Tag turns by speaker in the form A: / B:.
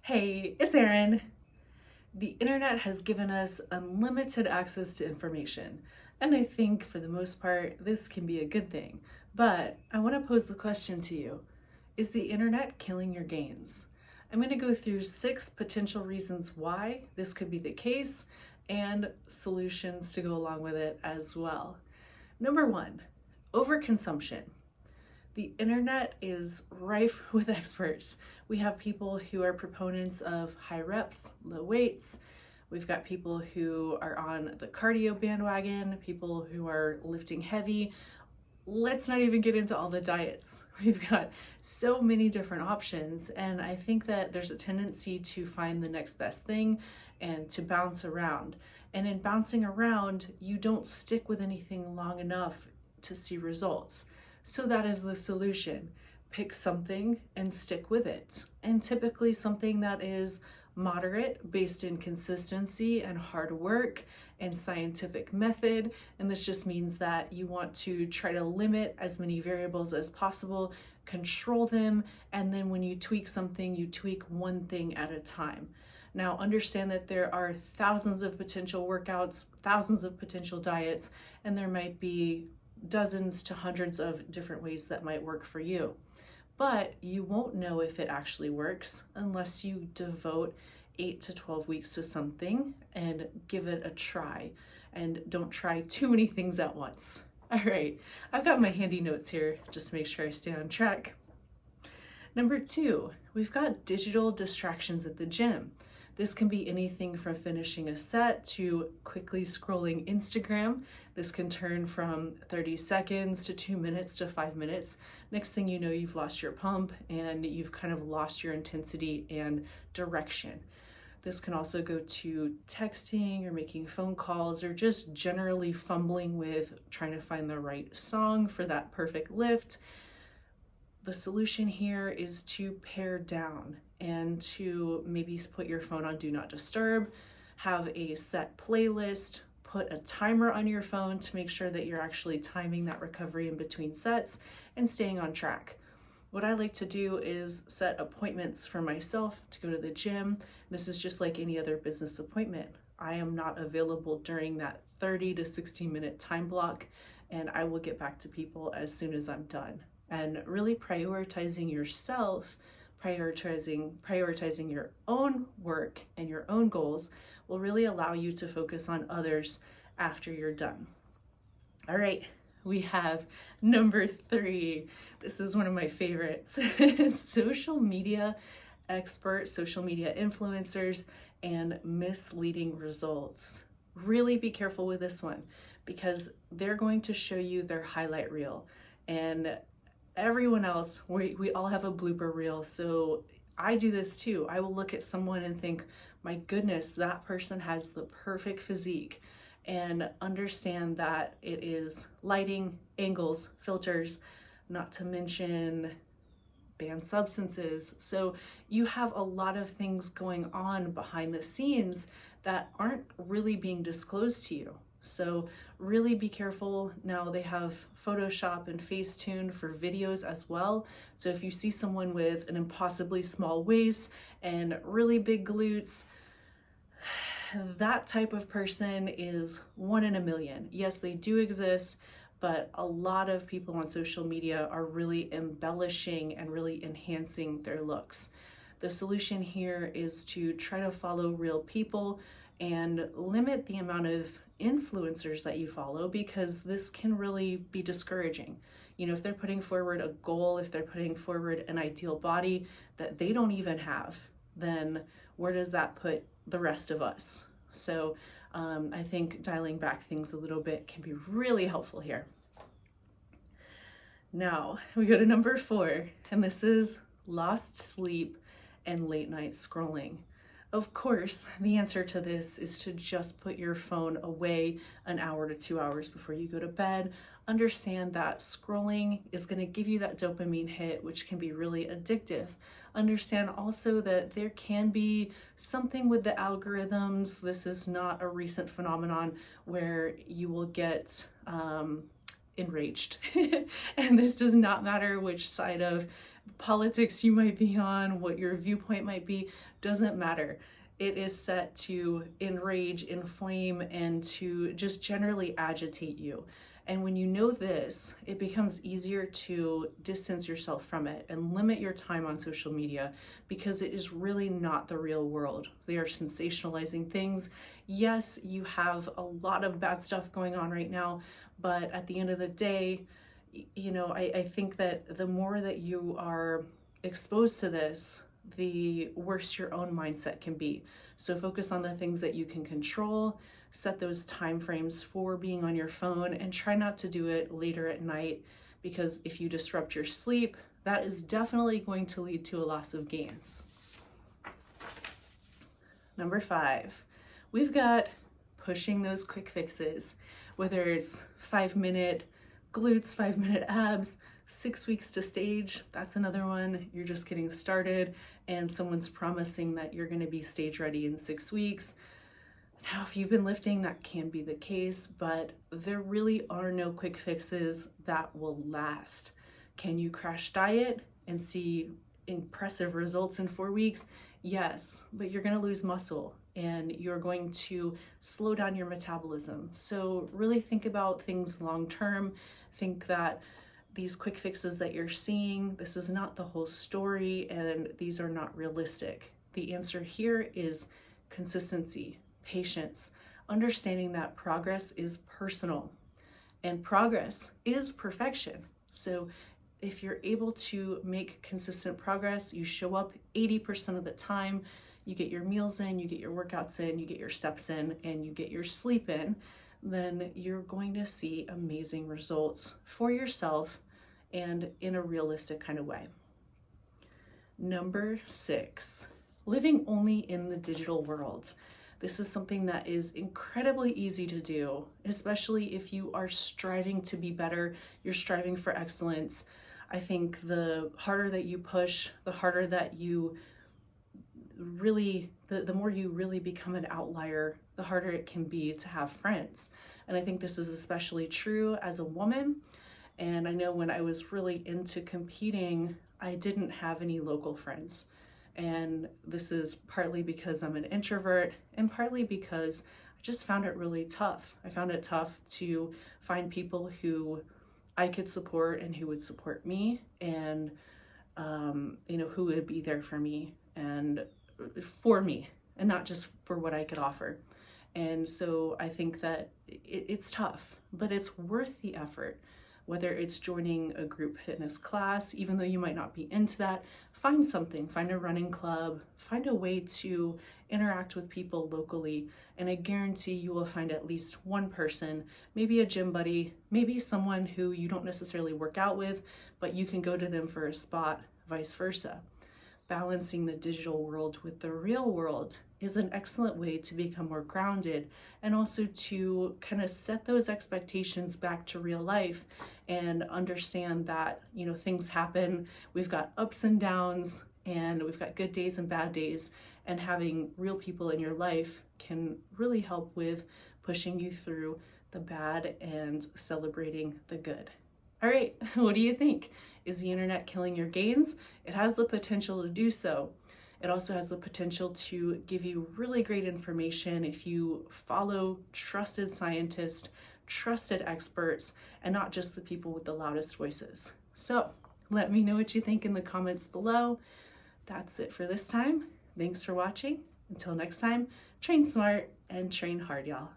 A: Hey, it's Erin. The internet has given us unlimited access to information, and I think for the most part, this can be a good thing. But I want to pose the question to you. Is the internet killing your gains? I'm going to go through 6 potential reasons why this could be the case and solutions to go along with it as well. Number 1, overconsumption. The internet is rife with experts. We have people who are proponents of high reps, low weights. We've got people who are on the cardio bandwagon, people who are lifting heavy. Let's not even get into all the diets. We've got so many different options, and I think that there's a tendency to find the next best thing and to bounce around. And in bouncing around, you don't stick with anything long enough to see results. So that is the solution. Pick something and stick with it. And typically something that is moderate, based in consistency and hard work and scientific method. And this just means that you want to try to limit as many variables as possible, control them, and then when you tweak something, you tweak one thing at a time. Now, understand that there are thousands of potential workouts, thousands of potential diets, and there might be dozens to hundreds of different ways that might work for you. But you won't know if it actually works unless you devote 8 to 12 weeks to something and give it a try. And don't try too many things at once. All right, I've got my handy notes here just to make sure I stay on track. Number 2, we've got digital distractions at the gym. This can be anything from finishing a set to quickly scrolling Instagram. This can turn from 30 seconds to 2 minutes to 5 minutes. Next thing you know, you've lost your pump and you've kind of lost your intensity and direction. This can also go to texting or making phone calls or just generally fumbling with trying to find the right song for that perfect lift. The solution here is to pare down and to maybe put your phone on Do Not Disturb, have a set playlist, put a timer on your phone to make sure that you're actually timing that recovery in between sets and staying on track. What I like to do is set appointments for myself to go to the gym. This is just like any other business appointment. I am not available during that 30 to 60 minute time block, and I will get back to people as soon as I'm done. And really prioritizing yourself, prioritizing your own work and your own goals will really allow you to focus on others after you're done. All right, we have number 3. This is one of my favorites. Social media experts, social media influencers, and misleading results. Really be careful with this one because they're going to show you their highlight reel, and everyone else, we all have a blooper reel. So I do this too. I will look at someone and think, my goodness, that person has the perfect physique, and understand that it is lighting, angles, filters, not to mention banned substances. So you have a lot of things going on behind the scenes that aren't really being disclosed to you. So really be careful. Now they have Photoshop and Facetune for videos as well. So if you see someone with an impossibly small waist and really big glutes, that type of person is 1 in a million. Yes, they do exist, but a lot of people on social media are really embellishing and really enhancing their looks. The solution here is to try to follow real people and limit the amount of influencers that you follow, because this can really be discouraging. You know, if they're putting forward a goal, if they're putting forward an ideal body that they don't even have, then where does that put the rest of us? So I think dialing back things a little bit can be really helpful here. Now we go to number 4, and this is lost sleep and late night scrolling. Of course, the answer to this is to just put your phone away an hour to 2 hours before you go to bed. Understand that scrolling is going to give you that dopamine hit, which can be really addictive. Understand also that there can be something with the algorithms. This is not a recent phenomenon where you will get enraged. And this does not matter which side of politics you might be on, what your viewpoint might be, doesn't matter. It is set to enrage, inflame, and to just generally agitate you. And when you know this, it becomes easier to distance yourself from it and limit your time on social media, because it is really not the real world. They are sensationalizing things. Yes, you have a lot of bad stuff going on right now, but at the end of the day, I think that the more that you are exposed to this, the worse your own mindset can be. So focus on the things that you can control, set those time frames for being on your phone, and try not to do it later at night, because if you disrupt your sleep, that is definitely going to lead to a loss of gains. Number 5, we've got pushing those quick fixes, whether it's 5-minute glutes, 5-minute abs, 6 weeks to stage. That's another one. You're just getting started and someone's promising that you're going to be stage ready in 6 weeks. Now, if you've been lifting, that can be the case, but there really are no quick fixes that will last. Can you crash diet and see impressive results in 4 weeks? Yes, but you're going to lose muscle and you're going to slow down your metabolism. So really think about things long term. Think that these quick fixes that you're seeing, this is not the whole story, and these are not realistic. The answer here is consistency, patience, understanding that progress is personal and progress is perfection. So if you're able to make consistent progress, you show up 80% of the time, you get your meals in, you get your workouts in, you get your steps in, and you get your sleep in, then you're going to see amazing results for yourself and in a realistic kind of way. Number 6, living only in the digital world. This is something that is incredibly easy to do, especially if you are striving to be better, you're striving for excellence. I think the harder that you push, the harder that you really, the more you really become an outlier, the harder it can be to have friends. And I think this is especially true as a woman. And I know when I was really into competing, I didn't have any local friends. And this is partly because I'm an introvert and partly because I just found it really tough. I found it tough to find people who I could support and who would support me, and who would be there for me and not just for what I could offer. And so I think that it's tough, but it's worth the effort. Whether it's joining a group fitness class, even though you might not be into that, find something, find a running club, find a way to interact with people locally. And I guarantee you will find at least one person, maybe a gym buddy, maybe someone who you don't necessarily work out with, but you can go to them for a spot, vice versa. Balancing the digital world with the real world is an excellent way to become more grounded, and also to kind of set those expectations back to real life and understand that, things happen. We've got ups and downs, and we've got good days and bad days, and having real people in your life can really help with pushing you through the bad and celebrating the good. All right, what do you think? Is the internet killing your gains? It has the potential to do so. It also has the potential to give you really great information if you follow trusted scientists, trusted experts, and not just the people with the loudest voices. So let me know what you think in the comments below. That's it for this time. Thanks for watching. Until next time, train smart and train hard, y'all.